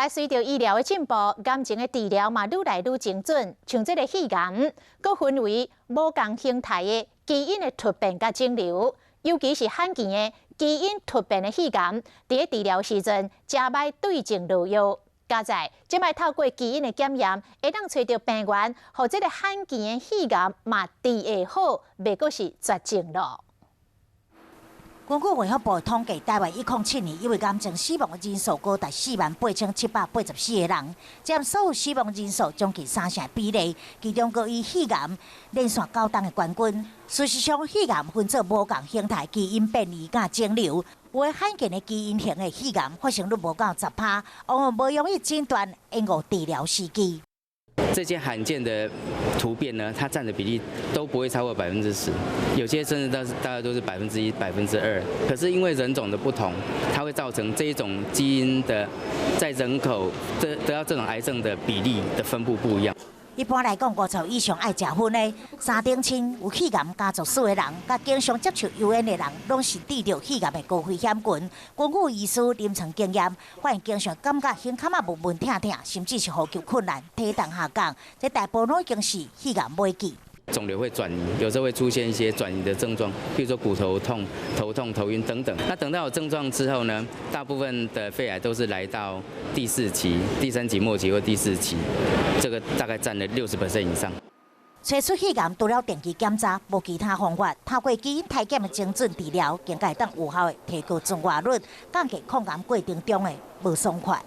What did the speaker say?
随着医疗的进步，癌症的治疗嘛愈来愈精准。像这个肺癌，佫分为无共形态的基因的突变甲肿瘤，尤其是罕见的基因突变的肺癌，伫治疗时阵加歹对症入药。加在即摆透过基因的检验，会当找到病源，或这个罕见的肺癌嘛治会好，袂过是绝症咯。根据卫福部统计，台湾107年因为癌症死亡的人数高达48784个人，占所有死亡人数将近3成比例。其中，佫以肺癌连续9档的冠军。事实上，肺癌分做无共形态基因变异甲肿瘤，有的罕见的基因型的肺癌发生率无到10%，往往无容易诊断，延误治疗时机。这些罕见的突变呢，它占的比例都不会超过10%，有些甚至大概都是1%、2%。可是因为人种的不同，它会造成这一种基因的在人口得到这种癌症的比例的分布不一样。一般来讲，50以上爱食薰的三等亲有肺癌家族史的人，甲经常接触油烟的人，拢是治疗肺癌的高危险群。根据医师临床经验，发现经常感觉胸坎啊闷痛痛，甚至是呼吸困难、体重下降，这大部分已经是肺癌末期。肿瘤会转移，有时候会出现一些转移的症状，比如说骨头痛、头痛、头晕等等。那等到有症状之后呢，大部分的肺癌都是来到第4期、第3期末期或第4期，这个大概占了60% 以上。找出肺癌除了定期检查，无其他方法。透过基因体检的精准治疗，更加当有效的提高存活率，降低抗癌过程中的无爽快。